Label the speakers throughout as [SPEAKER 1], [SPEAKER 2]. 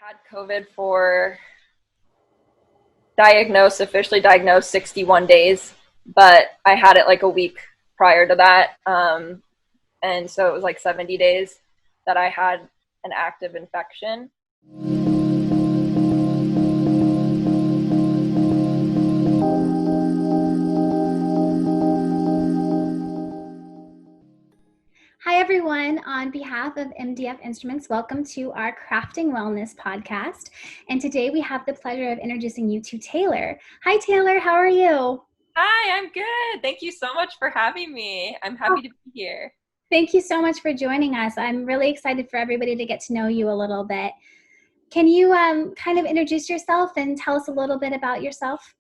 [SPEAKER 1] had COVID for officially diagnosed 61 days, but I had it like a week prior to that. And so it was like 70 days that I had an active infection.
[SPEAKER 2] Hi, everyone. On behalf of MDF Instruments, welcome to our Crafting Wellness podcast. And today we have the pleasure of introducing you to Taylor. Hi, Taylor. How are you?
[SPEAKER 1] Hi, I'm good. Thank you so much for having me. I'm
[SPEAKER 2] Oh,
[SPEAKER 1] happy to be here.
[SPEAKER 2] thank you so much for joining us. I'm really excited for everybody to get to know you a little bit. Can you kind of introduce yourself and tell us a little bit about yourself?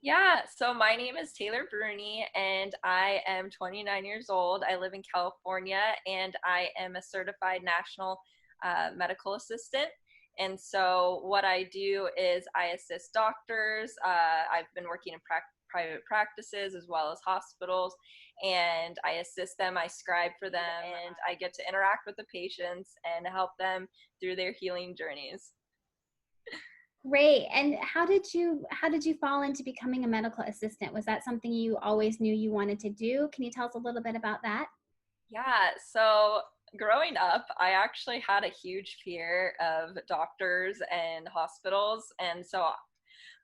[SPEAKER 1] Yeah, so my name is Taylor Bruni and I am 29 years old. I live in California and I am a certified national medical assistant. And so what I do is I assist doctors. I've been working in private practices as well as hospitals, and I assist them, I scribe for them, and I get to interact with the patients and help them through their healing journeys.
[SPEAKER 2] Great. And how did you fall into becoming a medical assistant? Was that something you always knew you wanted to do? Can you tell us a little bit about that?
[SPEAKER 1] Yeah, so growing up, I actually had a huge fear of doctors and hospitals. And so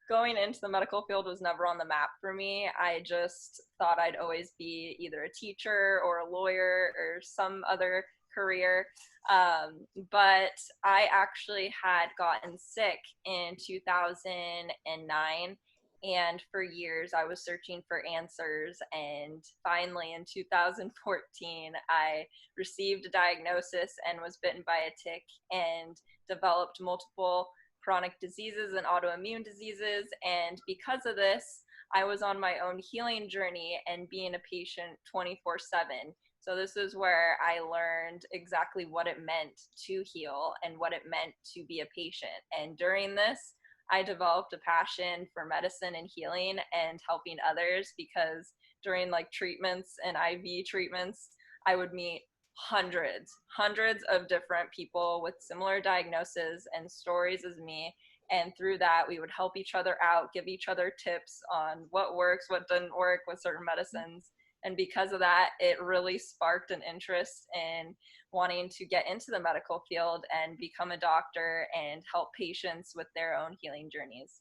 [SPEAKER 1] going into the medical field was never on the map for me. I just thought I'd always be either a teacher or a lawyer or some other career. But I actually had gotten sick in 2009. And for years, I was searching for answers. And finally, in 2014, I received a diagnosis and was bitten by a tick and developed multiple chronic diseases and autoimmune diseases. And because of this, I was on my own healing journey and being a patient 24/7. So this is where I learned exactly what it meant to heal and what it meant to be a patient. And during this, I developed a passion for medicine and healing and helping others, because during like treatments and IV treatments, I would meet hundreds of different people with similar diagnoses and stories as me. And through that, we would help each other out, give each other tips on what works, what doesn't work with certain medicines. And because of that, it really sparked an interest in wanting to get into the medical field and become a doctor and help patients with their own healing journeys.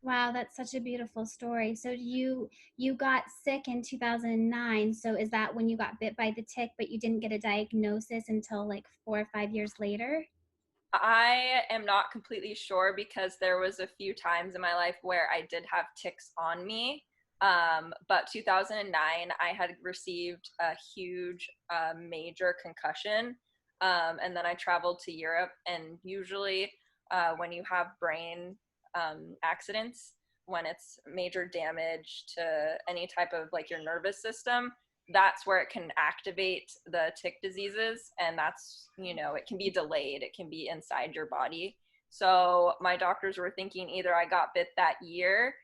[SPEAKER 2] Wow, that's such a beautiful story. So you got sick in 2009. So is that when you got bit by the tick, but you didn't get a diagnosis until like 4 or 5 years later?
[SPEAKER 1] I am not completely sure, because there was a few times in my life where I did have ticks on me. But 2009, I had received a huge, major concussion. And then I traveled to Europe. And usually, when you have brain accidents, when it's major damage to any type of like your nervous system, that's where it can activate the tick diseases. And that's, it can be delayed, it can be inside your body. So my doctors were thinking either I got bit that year,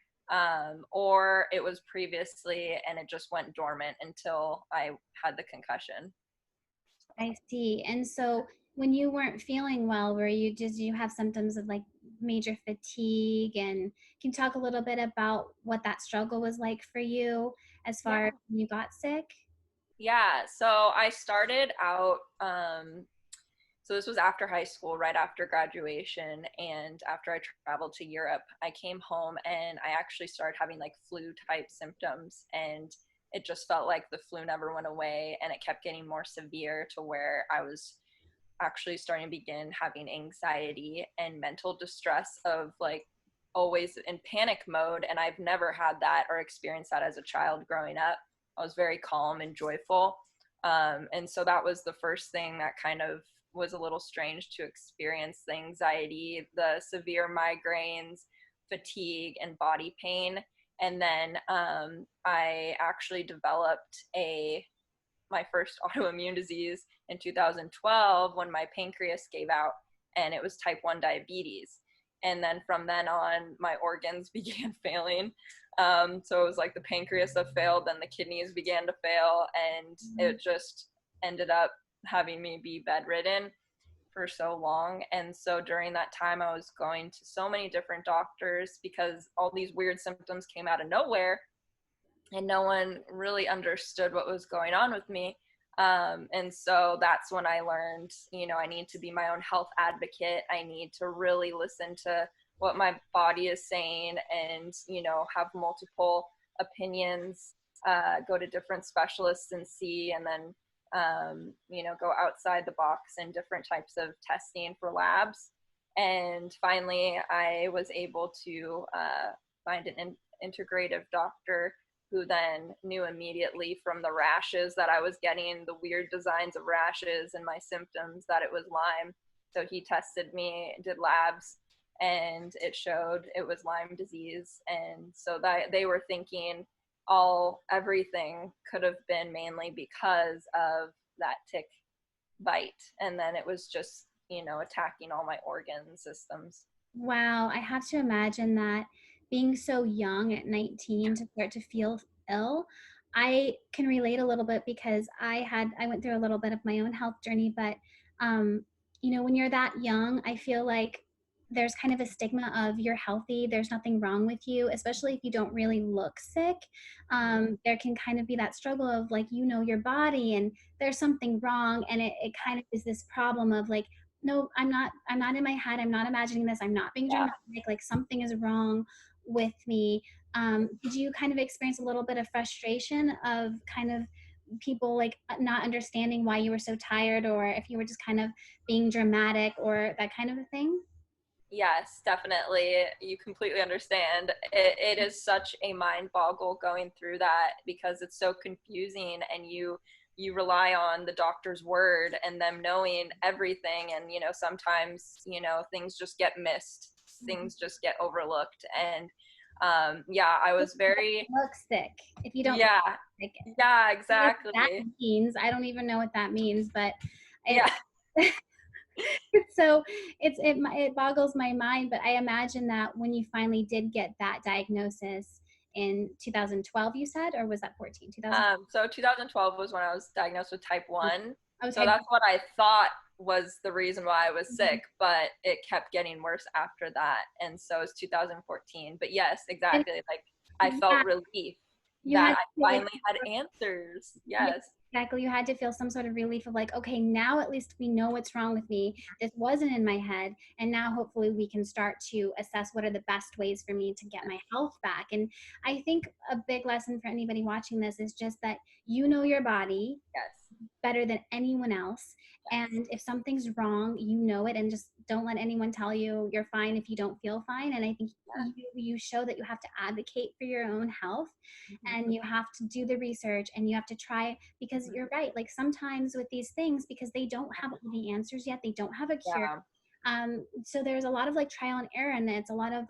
[SPEAKER 1] or it was previously and it just went dormant until I had the concussion.
[SPEAKER 2] I see. And so when you weren't feeling well, did you have symptoms of like major fatigue? And can you talk a little bit about what that struggle was like for you as far as
[SPEAKER 1] Yeah.
[SPEAKER 2] when you got sick?
[SPEAKER 1] Yeah, so I started out, so this was after high school, right after graduation, and after I traveled to Europe, I came home and I actually started having like flu type symptoms, and it just felt like the flu never went away, and it kept getting more severe to where I was actually starting to begin having anxiety and mental distress of like always in panic mode. And I've never had that or experienced that as a child growing up. I was very calm and joyful. And so that was the first thing that kind of was a little strange to experience: the anxiety, the severe migraines, fatigue, and body pain. And then I actually developed a my first autoimmune disease in 2012 when my pancreas gave out, and it was type 1 diabetes. And then from then on, my organs began failing. So it was like the pancreas that failed, then the kidneys began to fail, and it just ended up having me be bedridden for so long. And so during that time, I was going to so many different doctors because all these weird symptoms came out of nowhere and no one really understood what was going on with me. And so that's when I learned, I need to be my own health advocate. I need to really listen to what my body is saying and, have multiple opinions, go to different specialists and see, and then, go outside the box and different types of testing for labs. And finally, I was able to find an integrative doctor who then knew immediately from the rashes that I was getting, the weird designs of rashes and my symptoms, that it was Lyme. So he tested me, did labs, and it showed it was Lyme disease. And so that they were thinking everything could have been mainly because of that tick bite. And then it was just, attacking all my organ systems.
[SPEAKER 2] Wow, I have to imagine that being so young at 19 to start to feel ill. I can relate a little bit because I went through a little bit of my own health journey, but um, when you're that young, I feel like there's kind of a stigma of you're healthy, there's nothing wrong with you, especially if you don't really look sick. There can kind of be that struggle of like, your body and there's something wrong, and it kind of is this problem of like, no, I'm not in my head, I'm not imagining this, I'm not being
[SPEAKER 1] Yeah.
[SPEAKER 2] dramatic, like something is wrong with me. Did you kind of experience a little bit of frustration of kind of people like not understanding why you were so tired, or if you were just kind of being dramatic or that kind of a thing?
[SPEAKER 1] Yes, definitely. You completely understand. It is such a mind boggle going through that because it's so confusing, and you rely on the doctor's word and them knowing everything, and sometimes things just get missed, things just get overlooked. And yeah, I was very,
[SPEAKER 2] Look sick. If you don't
[SPEAKER 1] yeah,
[SPEAKER 2] like
[SPEAKER 1] yeah,
[SPEAKER 2] what that
[SPEAKER 1] exactly.
[SPEAKER 2] means, I don't even know what that means, but
[SPEAKER 1] Yeah.
[SPEAKER 2] it's so it boggles my mind. But I imagine that when you finally did get that diagnosis in 2012, you said, or was that 14? 2000.
[SPEAKER 1] So 2012 was when I was diagnosed with type 1.
[SPEAKER 2] Oh,
[SPEAKER 1] So
[SPEAKER 2] type.
[SPEAKER 1] that's what I thought was the reason why I was sick, but it kept getting worse after that. And so it's 2014. But yes,
[SPEAKER 2] And
[SPEAKER 1] exactly. Like I
[SPEAKER 2] yeah,
[SPEAKER 1] felt relief
[SPEAKER 2] you
[SPEAKER 1] that
[SPEAKER 2] had to
[SPEAKER 1] I
[SPEAKER 2] feel like,
[SPEAKER 1] finally had answers.
[SPEAKER 2] yeah,
[SPEAKER 1] Yes.
[SPEAKER 2] exactly. You had to feel some sort of relief of like, okay, now at least we know what's wrong with me. This wasn't in my head. And now hopefully we can start to assess what are the best ways for me to get my health back. And I think a big lesson for anybody watching this is just that you know your body
[SPEAKER 1] Yes.
[SPEAKER 2] better than anyone else.
[SPEAKER 1] Yes.
[SPEAKER 2] And if something's wrong, you know it, and just don't let anyone tell you you're fine if you don't feel fine. And I think you show that you have to advocate for your own health,
[SPEAKER 1] Yeah.
[SPEAKER 2] and you have to do the research, and you have to try, because you're right. Like sometimes with these things, because they don't have all the answers yet, they don't have a cure.
[SPEAKER 1] Yeah.
[SPEAKER 2] So there's a lot of like trial and error, and it's a lot of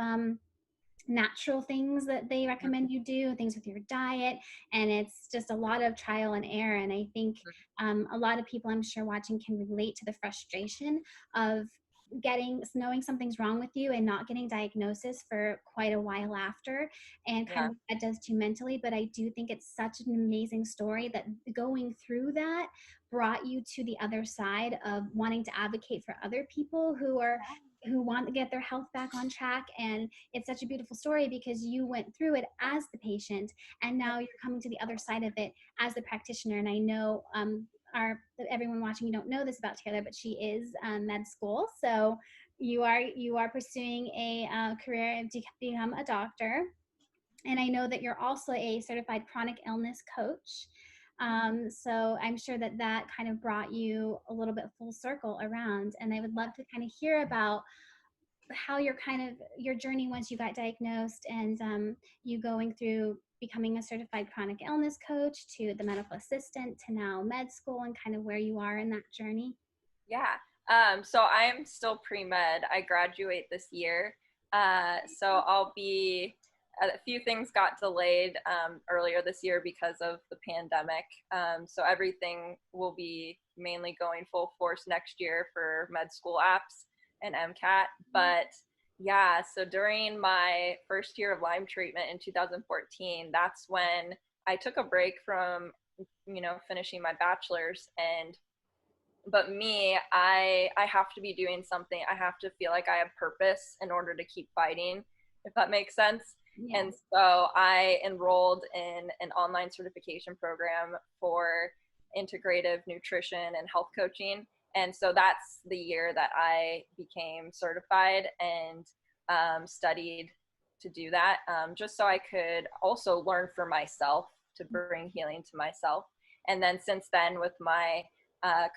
[SPEAKER 2] natural things that they recommend you do, things with your diet, and it's just a lot of trial and error. And I think a lot of people I'm sure watching can relate to the frustration of knowing something's wrong with you and not getting diagnosis for quite a while after, and kind
[SPEAKER 1] Yeah.
[SPEAKER 2] of what that does to you mentally. But I do think it's such an amazing story that going through that brought you to the other side of wanting to advocate for other people who want to get their health back on track. And it's such a beautiful story because you went through it as the patient, and now you're coming to the other side of it as the practitioner. And I know our everyone watching, you don't know this about Taylor, but she is med school, so you are pursuing a career to become a doctor. And I know that you're also a certified chronic illness coach. So I'm sure that that kind of brought you a little bit full circle around. And I would love to kind of hear about how your journey once you got diagnosed, and you going through becoming a certified chronic illness coach to the medical assistant to now med school, and kind of where you are in that journey.
[SPEAKER 1] Yeah. So I'm still pre-med. I graduate this year. So I'll be, a few things got delayed earlier this year because of the pandemic. So everything will be mainly going full force next year for med school apps and MCAT. But yeah, so during my first year of Lyme treatment in 2014, that's when I took a break from, finishing my bachelor's, and but me, I have to be doing something. I have to feel like I have purpose in order to keep fighting, if that makes sense.
[SPEAKER 2] Yeah.
[SPEAKER 1] And so I enrolled in an online certification program for integrative nutrition and health coaching. And so that's the year that I became certified and studied to do that, just so I could also learn for myself to bring healing to myself. And then since then, with my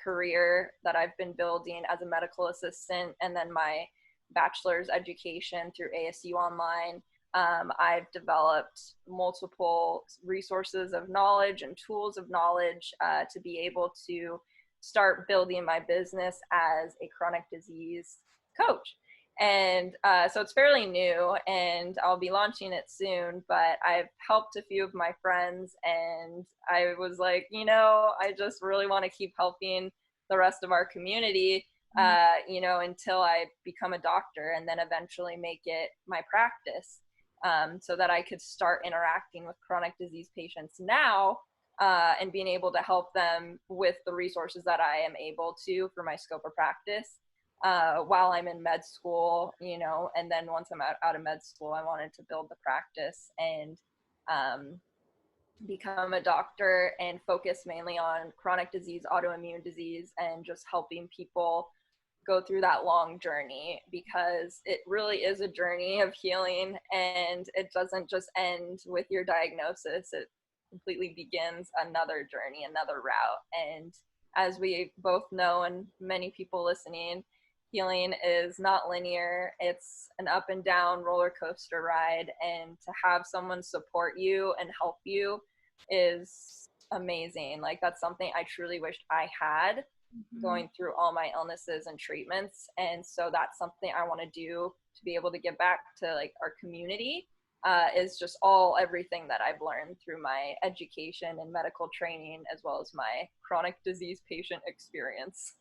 [SPEAKER 1] career that I've been building as a medical assistant, and then my bachelor's education through ASU Online, I've developed multiple resources of knowledge and tools of knowledge to be able to start building my business as a chronic disease coach. And so it's fairly new, and I'll be launching it soon, but I've helped a few of my friends, and I was like, I just really want to keep helping the rest of our community, until I become a doctor and then eventually make it my practice, so that I could start interacting with chronic disease patients now, and being able to help them with the resources that I am able to for my scope of practice, while I'm in med school, and then once I'm out of med school, I wanted to build the practice and become a doctor and focus mainly on chronic disease, autoimmune disease, and just helping people go through that long journey, because it really is a journey of healing, and it doesn't just end with your diagnosis. It completely begins another journey, another route. And as we both know, and many people listening, healing is not linear. It's an up and down roller coaster ride, and to have someone support you and help you is amazing. Like, that's something I truly wished I had
[SPEAKER 2] Mhm.
[SPEAKER 1] going through all my illnesses and treatments. And so that's something I want to do to be able to give back to like our community, is just everything that I've learned through my education and medical training, as well as my chronic disease patient experience.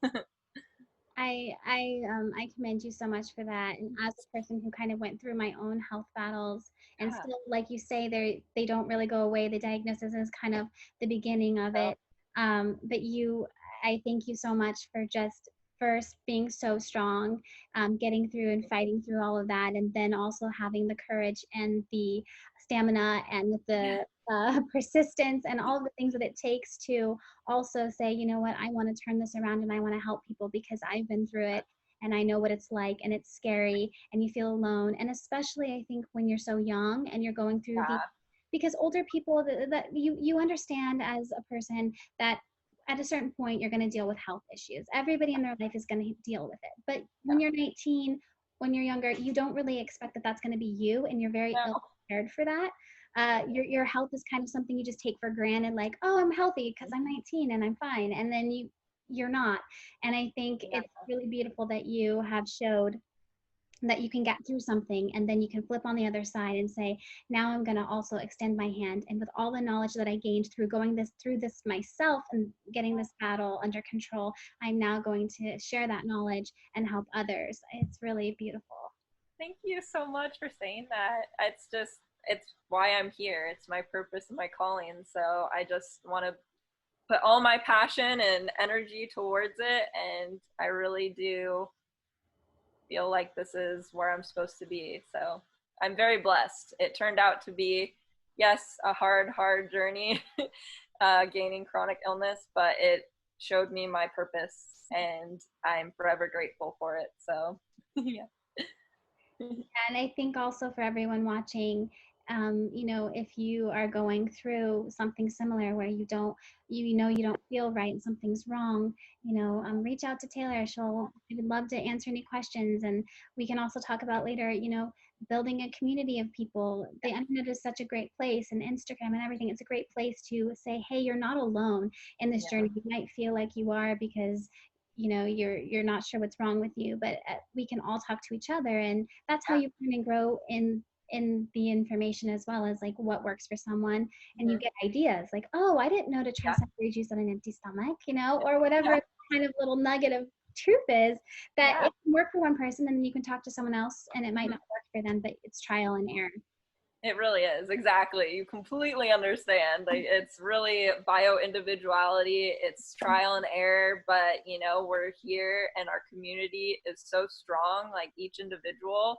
[SPEAKER 2] I commend you so much for that. And as a person who kind of went through my own health battles, and
[SPEAKER 1] Yeah.
[SPEAKER 2] still, like you say, they don't really go away. The diagnosis is kind of the beginning of
[SPEAKER 1] So,
[SPEAKER 2] it. But I thank you so much for just first being so strong, getting through and fighting through all of that, and then also having the courage and the stamina and
[SPEAKER 1] yeah.
[SPEAKER 2] the persistence and all of the things that it takes to also say, you know what, I want to turn this around and I want to help people because I've been through it and I know what it's like, and it's scary and you feel alone. And especially I think when you're so young and you're going through the,
[SPEAKER 1] Yeah.
[SPEAKER 2] because older people that you understand as a person that at a certain point you're going to deal with health issues. Everybody in their life is going to deal with it. But when you're 19, when you're younger, you don't really expect that that's going to be you, and you're very ill
[SPEAKER 1] No.
[SPEAKER 2] prepared for that. Your health is kind of something you just take for granted, like, oh, I'm healthy because I'm 19 and I'm fine, and then you're not. And I think
[SPEAKER 1] Yeah.
[SPEAKER 2] it's really beautiful that you have showed that you can get through something and then you can flip on the other side and say, now I'm going to also extend my hand, and with all the knowledge that I gained through going through this myself and getting this battle under control, I'm now going to share that knowledge and help others. It's really beautiful.
[SPEAKER 1] Thank you so much for saying that. It's why I'm here. It's my purpose and my calling. So I just want to put all my passion and energy towards it. And I really do feel like this is where I'm supposed to be. So I'm very blessed. It turned out to be, yes, a hard journey, gaining chronic illness, but it showed me my purpose, and I'm forever grateful for it. So, yeah.
[SPEAKER 2] And I think also for everyone watching, if you are going through something similar where you don't feel right and something's wrong, reach out to Taylor. I would love to answer any questions. And we can also talk about later, building a community of people. The internet is such a great place, and Instagram and everything. It's a great place to say, hey, you're not alone in this
[SPEAKER 1] Yeah.
[SPEAKER 2] journey. You might feel like you are because you're not sure what's wrong with you, but we can all talk to each other, and that's how
[SPEAKER 1] Yeah.
[SPEAKER 2] you learn and grow in the information, as well as like what works for someone. And you
[SPEAKER 1] Mhm.
[SPEAKER 2] get ideas like, oh, I didn't know to try
[SPEAKER 1] Yeah.
[SPEAKER 2] celery juice on an empty stomach, or whatever
[SPEAKER 1] Yeah.
[SPEAKER 2] kind of little nugget of truth is, that
[SPEAKER 1] Yeah.
[SPEAKER 2] it can work for one person, and then you can talk to someone else and it might
[SPEAKER 1] Mhm.
[SPEAKER 2] not work for them, but it's trial and error.
[SPEAKER 1] It really is. Exactly. You completely understand. Like it's really bio individuality, it's trial and error, but you know, we're here and our community is so strong. Like each individual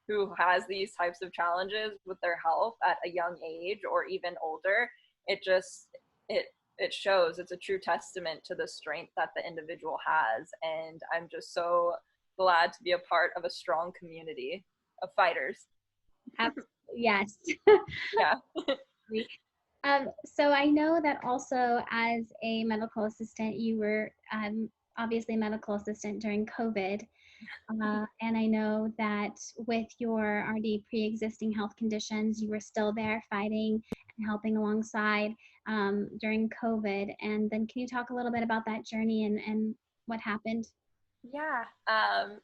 [SPEAKER 1] who has these types of challenges with their health at a young age or even older, it just it it shows. It's a true testament to the strength that the individual has. And I'm just so glad to be a part of a strong community of fighters.
[SPEAKER 2] Absolutely. Yes.
[SPEAKER 1] Yeah.
[SPEAKER 2] So I know that also as a medical assistant, you were obviously a medical assistant during COVID. And I know that with your already pre-existing health conditions, you were still there fighting and helping alongside during COVID. And then can you talk a little bit about that journey and what happened?
[SPEAKER 1] Yeah.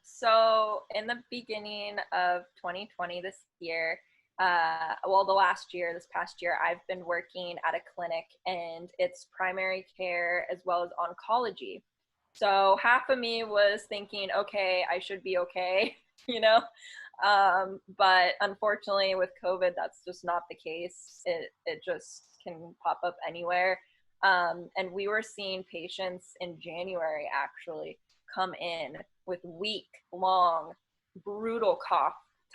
[SPEAKER 1] So in the beginning of 2020, this year, well, the last year, this past year, I've been working at a clinic and it's primary care as well as oncology. So half of me was thinking, okay, I should be okay, you know? But unfortunately, with COVID, that's just not the case. It just can pop up anywhere. And we were seeing patients in January actually come in with week long, brutal cough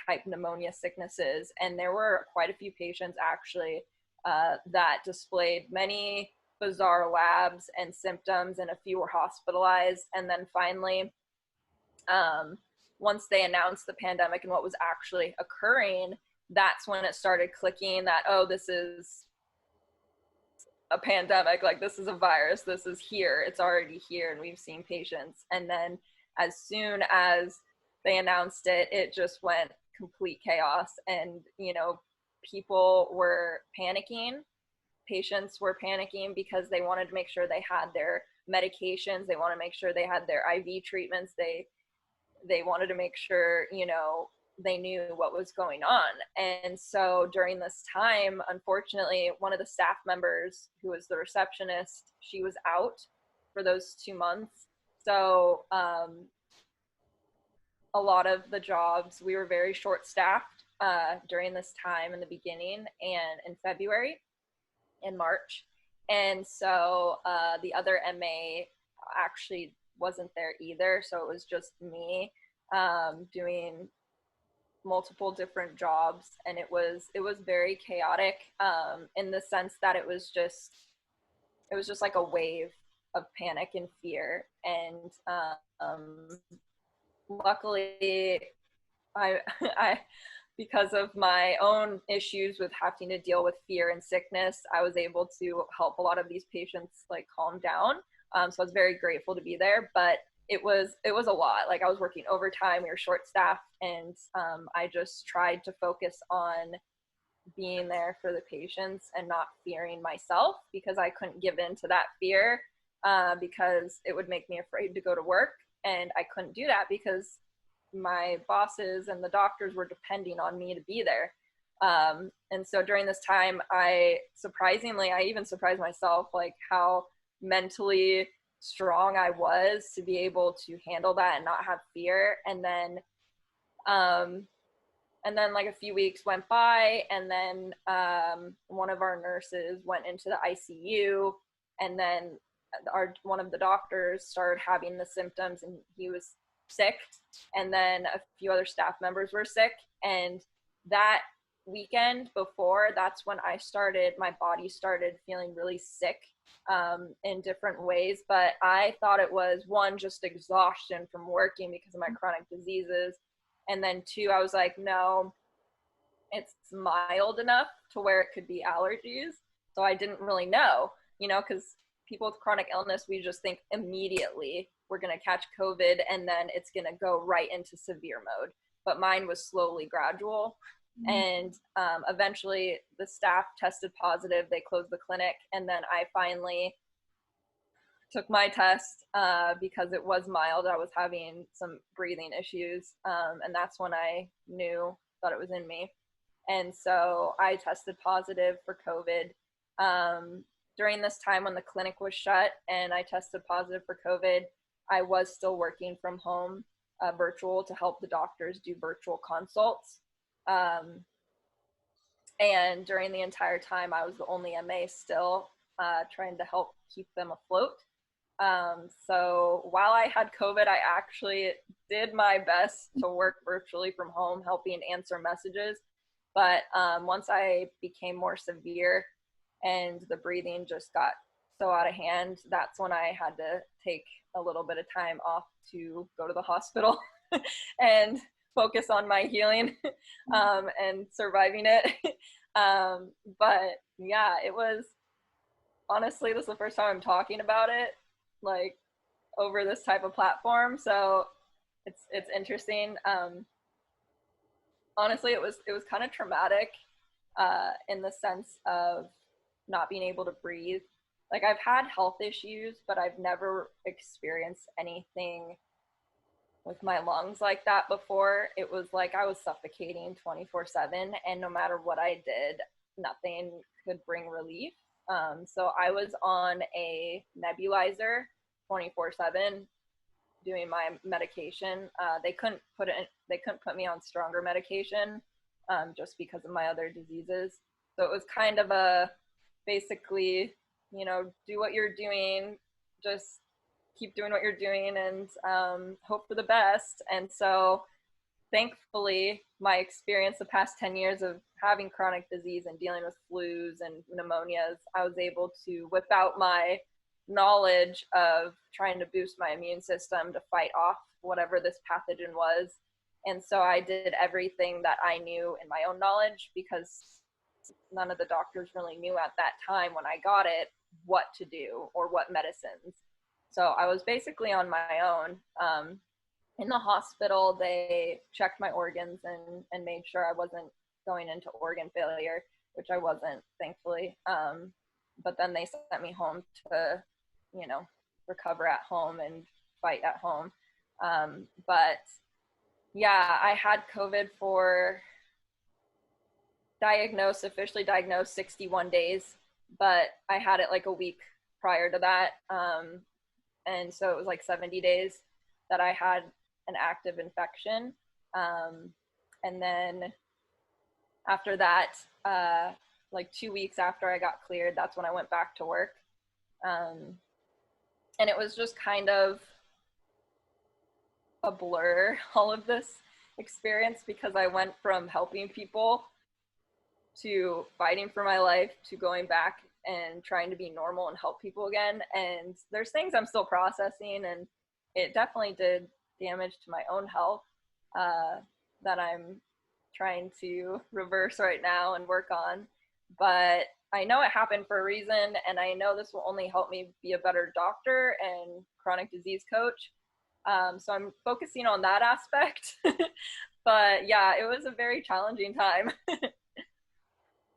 [SPEAKER 1] type pneumonia sicknesses. And there were quite a few patients actually that displayed many bizarre labs and symptoms, and a few were hospitalized. And then finally, um, once they announced the pandemic and what was actually occurring, that's when it started clicking that, oh, this is a pandemic, like this is a virus, this is here, it's already here, and we've seen patients. And then as soon as they announced it, it just went complete chaos. And you know, people were panicking, patients were panicking because they wanted to make sure they had their medications, they want to make sure they had their IV treatments, they wanted to make sure, you know, they knew what was going on. And so during this time, unfortunately, one of the staff members who was the receptionist, she was out for those 2 months. So a lot of the jobs, we were very short staffed during this time in the beginning and in February and March. And so the other MA actually wasn't there either. So it was just me doing multiple different jobs, and it was very chaotic in the sense that it was just like a wave of panic and fear. And luckily, I I because of my own issues with having to deal with fear and sickness, I was able to help a lot of these patients like calm down. So I was very grateful to be there, but it was a lot. Like I was working overtime, we were short staffed, and I just tried to focus on being there for the patients and not fearing myself, because I couldn't give in to that fear because it would make me afraid to go to work, and I couldn't do that because my bosses and the doctors were depending on me to be there. And so during this time, I even surprised myself, like how mentally strong I was to be able to handle that and not have fear. Um, and then like a few weeks went by, and then one of our nurses went into the ICU, and then our one of the doctors started having the symptoms, and he was sick, and then a few other staff members were sick. And that weekend before, that's when my body started feeling really sick in different ways. But I thought it was one, just exhaustion from working because of my chronic diseases, and then two, I was like, no, it's mild enough to where it could be allergies. So I didn't really know, because people with chronic illness, we just think immediately we're going to catch COVID and then it's going to go right into severe mode. But mine was slowly gradual. And eventually the staff tested positive. They closed the clinic. And then I finally took my test because it was mild. I was having some breathing issues. And that's when I thought it was in me. And so I tested positive for COVID during this time when the clinic was shut, and I tested positive for COVID. I was still working from home, virtual, to help the doctors do virtual consults. Um, And during the entire time, I was the only MA still, trying to help keep them afloat. So while I had COVID, I actually did my best to work virtually from home, helping answer messages. But once I became more severe and the breathing just got so out of hand, that's when I had to take a little bit of time off to go to the hospital and focus on my healing and surviving it. But yeah, it was honestly, this is the first time I'm talking about it, like over this type of platform. So it's interesting. Honestly, it was kind of traumatic in the sense of not being able to breathe. Like I've had health issues, but I've never experienced anything with my lungs like that before. It was like I was suffocating 24/7, and no matter what I did, nothing could bring relief. So I was on a nebulizer 24/7 doing my medication. They couldn't put me on stronger medication just because of my other diseases. So it was kind of a basically, do what you're doing, just keep doing what you're doing and hope for the best. And so thankfully, my experience the past 10 years of having chronic disease and dealing with flus and pneumonias, I was able to whip out my knowledge of trying to boost my immune system to fight off whatever this pathogen was. And so I did everything that I knew in my own knowledge because none of the doctors really knew at that time when I got it what to do or what medicines. So I was basically on my own. In the hospital, they checked my organs and made sure I wasn't going into organ failure, which I wasn't, thankfully. But then they sent me home to, you know, recover at home and fight at home. But yeah, I had COVID for officially diagnosed 61 days, but I had it like a week prior to that. And so it was like 70 days that I had an active infection. And then after that, like 2 weeks after I got cleared, that's when I went back to work. Um, and it was just kind of a blur, all of this experience, because I went from helping people to fighting for my life to going back and trying to be normal and help people again. And there's things I'm still processing, and it definitely did damage to my own health that I'm trying to reverse right now and work on. But I know it happened for a reason, and I know this will only help me be a better doctor and chronic disease coach. So I'm focusing on that aspect. But yeah, it was a very challenging time.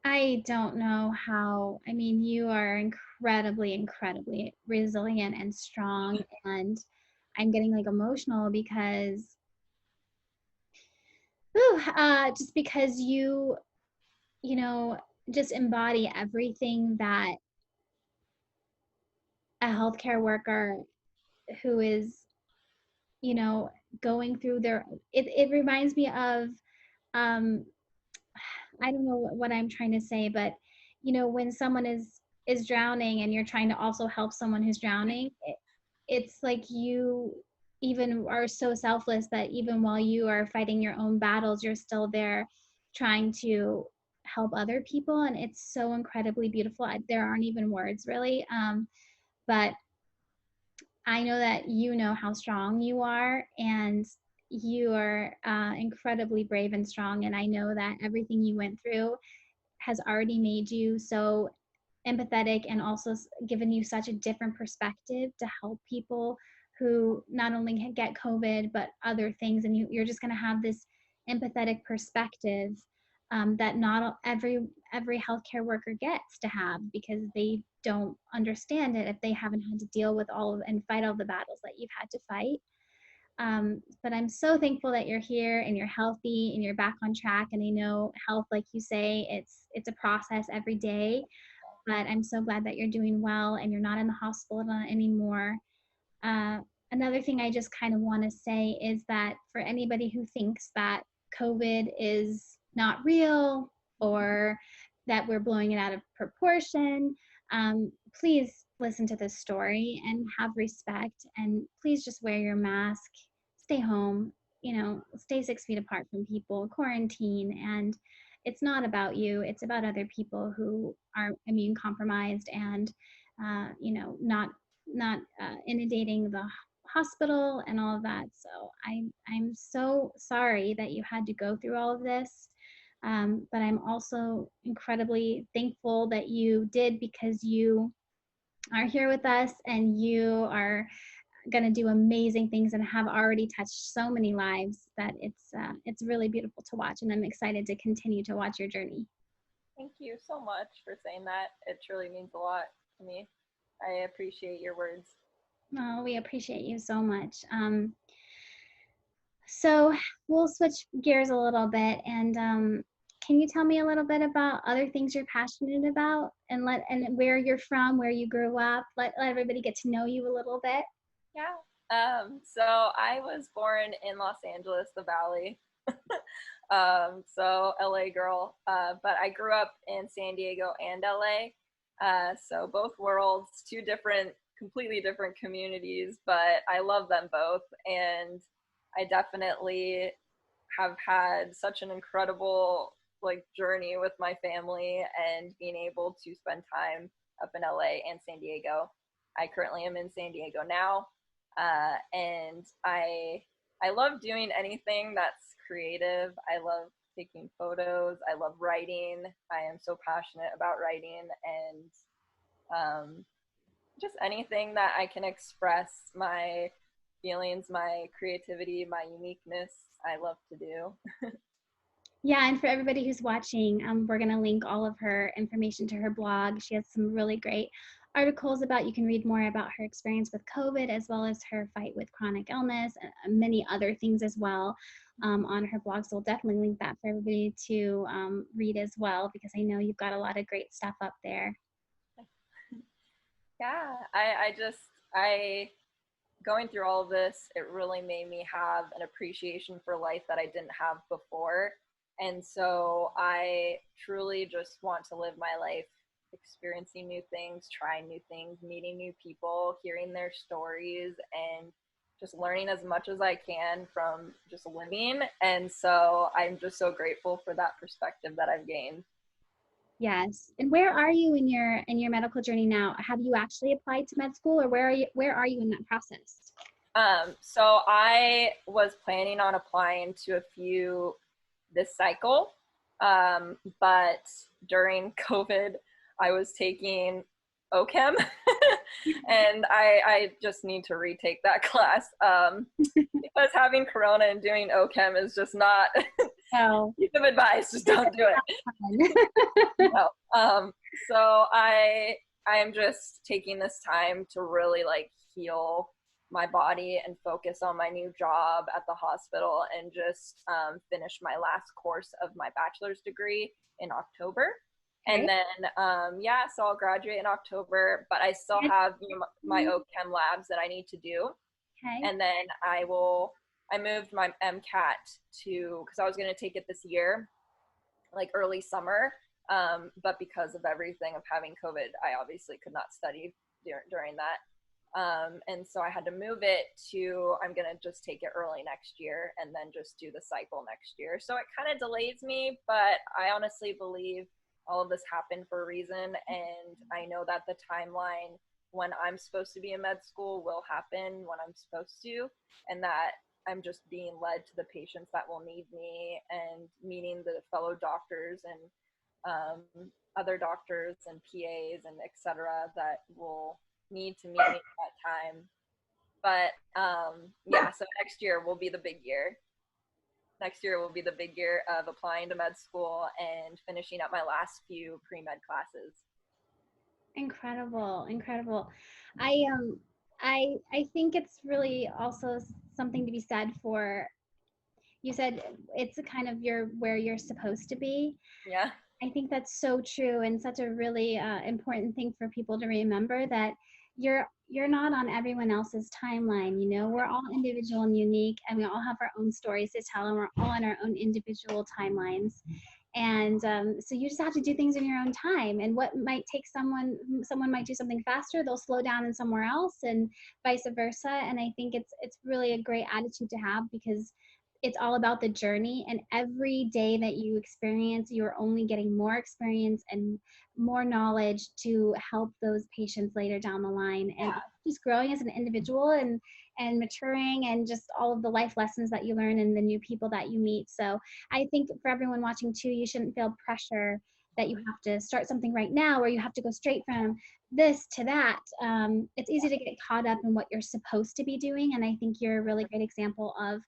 [SPEAKER 2] I don't know how, I mean, you are incredibly, incredibly resilient and strong. And I'm getting like emotional because, whew, just because you know, just embody everything that a healthcare worker who is, you know, going through it reminds me of, um, I don't know what I'm trying to say, but when someone is drowning and you're trying to also help someone who's drowning, it's like you even are so selfless that even while you are fighting your own battles, you're still there trying to help other people, and it's so incredibly beautiful. There aren't even words really, but I know that you know how strong you are, and you are incredibly brave and strong. And I know that everything you went through has already made you so empathetic and also given you such a different perspective to help people who not only get COVID, but other things. And you're just going to have this empathetic perspective that not every healthcare worker gets to have, because they don't understand it if they haven't had to deal with all of and fight all the battles that you've had to fight. But I'm so thankful that you're here and you're healthy and you're back on track. And I know health, like you say, it's a process every day. But I'm so glad that you're doing well and you're not in the hospital anymore. Uh, Another thing I just kind of want to say is that for anybody who thinks that COVID is not real, or that we're blowing it out of proportion. Please listen to this story and have respect, and please just wear your mask, stay home, stay 6 feet apart from people, quarantine. And it's not about you, it's about other people who are immune compromised and not inundating the hospital and all of that. So I'm so sorry that you had to go through all of this. But I'm also incredibly thankful that you did, because you are here with us and you are going to do amazing things and have already touched so many lives that it's really beautiful to watch. And I'm excited to continue to watch your journey.
[SPEAKER 1] Thank you so much for saying that. It truly means a lot to me. I appreciate your words.
[SPEAKER 2] Oh, we appreciate you so much. So we'll switch gears a little bit, and can you tell me a little bit about other things you're passionate about, and where you're from, where you grew up? Let everybody get to know you a little bit.
[SPEAKER 1] Yeah. So I was born in Los Angeles, the Valley. So LA girl. But I grew up in San Diego and LA. So both worlds, two different, completely different communities, but I love them both. And I definitely have had such an incredible journey with my family and being able to spend time up in LA and San Diego. I currently am in San Diego now, and I love doing anything that's creative. I love taking photos. I love writing. I am so passionate about writing, and just anything that I can express my feelings, my creativity, my uniqueness, I love to do.
[SPEAKER 2] Yeah, and for everybody who's watching, we're going to link all of her information to her blog. She has some really great articles about, you can read more about her experience with COVID, as well as her fight with chronic illness and many other things as well, on her blog. So we'll definitely link that for everybody to read as well, because I know you've got a lot of great stuff up there.
[SPEAKER 1] Yeah, I going through all of this, it really made me have an appreciation for life that I didn't have before. And so I truly just want to live my life experiencing new things, trying new things, meeting new people, hearing their stories, and just learning as much as I can from just living. And so I'm just so grateful for that perspective that I've gained.
[SPEAKER 2] Yes. And where are you in your medical journey now? Have you actually applied to med school, or where are you in that process?
[SPEAKER 1] So I was planning on applying to a few this cycle, but during COVID, I was taking OChem, and I just need to retake that class, because having Corona and doing OChem is just not
[SPEAKER 2] Oh,
[SPEAKER 1] piece of advice. Just don't do it. No. So I am just taking this time to really heal my body and focus on my new job at the hospital, and just finish my last course of my bachelor's degree in October. And
[SPEAKER 2] okay.
[SPEAKER 1] then yeah, so I'll graduate in October, but I still have my OChem labs that I need to do.
[SPEAKER 2] Okay.
[SPEAKER 1] And then I moved my MCAT to, because I was going to take it this year, like early summer. But because of everything of having COVID, I obviously could not study during that. And so I had to move it to, I'm going to just take it early next year and then just do the cycle next year. So it kind of delays me, but I honestly believe all of this happened for a reason. And I know that the timeline when I'm supposed to be in med school will happen when I'm supposed to, and that I'm just being led to the patients that will need me, and meeting the fellow doctors and other doctors and PAs and etc. that will need to meet me at that time. But yeah, so next year will be the big year. Next year will be the big year of applying to med school and finishing up my last few pre-med classes.
[SPEAKER 2] Incredible, incredible. I think it's really also something to be said for, you said it's a kind of where you're supposed to be.
[SPEAKER 1] Yeah.
[SPEAKER 2] I think that's so true, and such a really important thing for people to remember, that you're not on everyone else's timeline. We're all individual and unique, and we all have our own stories to tell, and we're all on our own individual timelines. And so you just have to do things in your own time. And what might take someone might do something faster, they'll slow down in somewhere else, and vice versa. And I think it's really a great attitude to have, because it's all about the journey. And every day that you experience, you're only getting more experience and more knowledge to help those patients later down the line. And
[SPEAKER 1] Yeah.
[SPEAKER 2] just growing as an individual, and maturing, and just all of the life lessons that you learn and the new people that you meet. So I think for everyone watching too, you shouldn't feel pressure that you have to start something right now, or you have to go straight from this to that. It's easy to get caught up in what you're supposed to be doing. And I think you're a really great example of,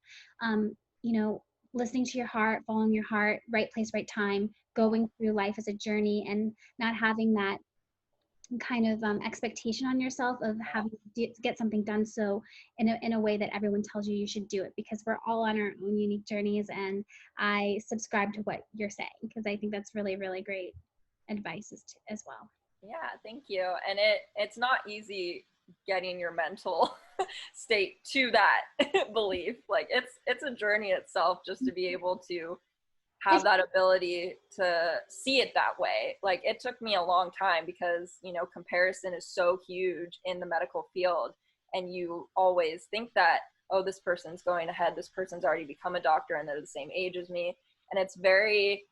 [SPEAKER 2] you know, listening to your heart, following your heart, right place, right time, going through life as a journey, and not having that kind of expectation on yourself of having to get something done so in a way that everyone tells you should do it, because we're all on our own unique journeys. And I subscribe to what you're saying, because I think that's really, really great advice as well.
[SPEAKER 1] Yeah, thank you. And it's not easy getting your mental state to that belief. Like it's a journey itself just to be able to have that ability to see it that way. Like it took me a long time because, you know, comparison is so huge in the medical field, and you always think that, oh, this person's going ahead, this person's already become a doctor and they're the same age as me. And it's very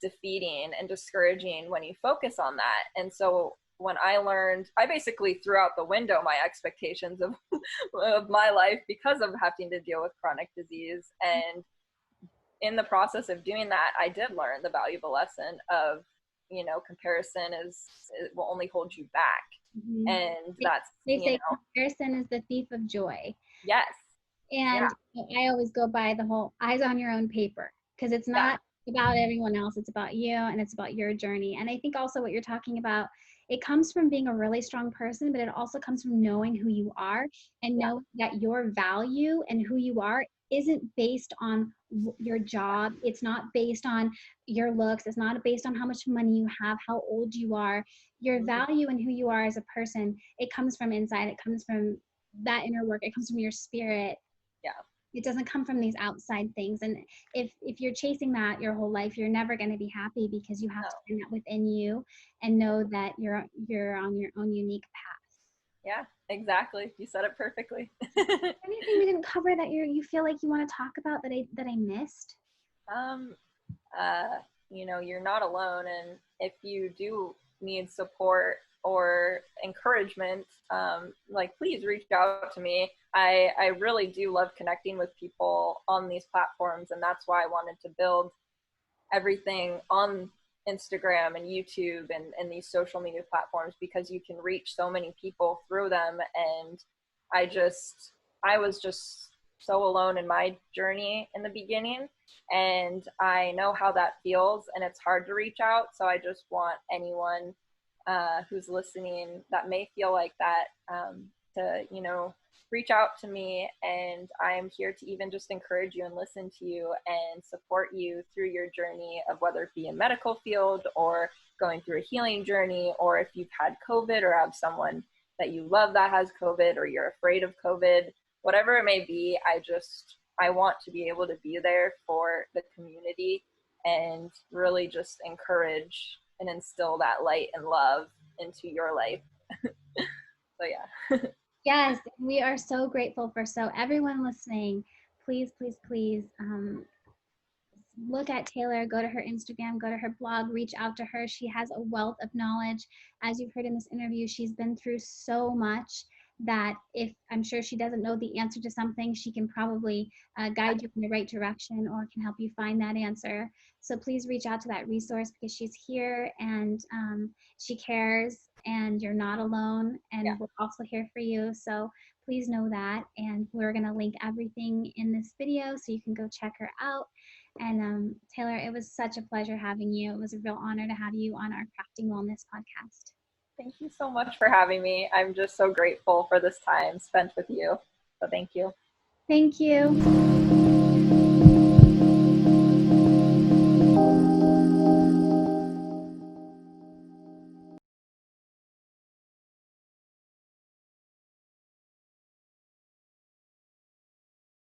[SPEAKER 1] defeating and discouraging when you focus on that. And so when I learned, I basically threw out the window my expectations of, of my life because of having to deal with chronic disease. And in the process of doing that, I did learn the valuable lesson of, you know, comparison it will only hold you back.
[SPEAKER 2] Mm-hmm.
[SPEAKER 1] And that's,
[SPEAKER 2] They
[SPEAKER 1] you
[SPEAKER 2] say
[SPEAKER 1] know,
[SPEAKER 2] comparison is the thief of joy.
[SPEAKER 1] yes. Yeah.
[SPEAKER 2] And I always go by the whole eyes on your own paper, because it's
[SPEAKER 1] Yeah.
[SPEAKER 2] not about everyone else. It's about you, and it's about your journey. And I think also what you're talking about, it comes from being a really strong person, but it also comes from knowing who you are, and
[SPEAKER 1] Yeah.
[SPEAKER 2] knowing that your value and who you are isn't based on your job. It's not based on your looks. It's not based on how much money you have, how old you are. Your value and who you are as a person, it comes from inside. It comes from that inner work. It comes from your spirit.
[SPEAKER 1] Yeah.
[SPEAKER 2] It doesn't come from these outside things. And if you're chasing that your whole life, you're never going to be happy, because you have
[SPEAKER 1] No.
[SPEAKER 2] to find that within you and know that you're on your own unique path.
[SPEAKER 1] Yeah, exactly. You said it perfectly.
[SPEAKER 2] Anything we didn't cover that you feel like you want to talk about that I missed?
[SPEAKER 1] um you know, you're not alone, and if you do need support or encouragement, like please reach out to me. I really do love connecting with people on these platforms, and that's why I wanted to build everything on Instagram and YouTube and these social media platforms, because you can reach so many people through them. And I was just so alone in my journey in the beginning, and I know how that feels, and it's hard to reach out. So I just want anyone who's listening that may feel like that, to, you know, reach out to me, and I am here to even just encourage you and listen to you and support you through your journey of whether it be in medical field or going through a healing journey, or if you've had COVID or have someone that you love that has COVID, or you're afraid of COVID, whatever it may be. I want to be able to be there for the community and really just encourage and instill that light and love into your life. So yeah.
[SPEAKER 2] Yes, we are so grateful for everyone listening. Please, please, please, look at Taylor, go to her Instagram, go to her blog, reach out to her. She has a wealth of knowledge. As you've heard in this interview, she's been through so much that if I'm sure she doesn't know the answer to something, she can probably guide you in the right direction, or can help you find that answer. So please reach out to that resource, because she's here, and she cares, and you're not alone,
[SPEAKER 1] Yeah.
[SPEAKER 2] and we're also here for you. So please know that. And we're going to link everything in this video so you can go check her out. And Taylor, it was such a pleasure having you. It was a real honor to have you on our Crafting Wellness podcast.
[SPEAKER 1] Thank you so much for having me. I'm just so grateful for this time spent with you. So thank you.
[SPEAKER 2] Thank you.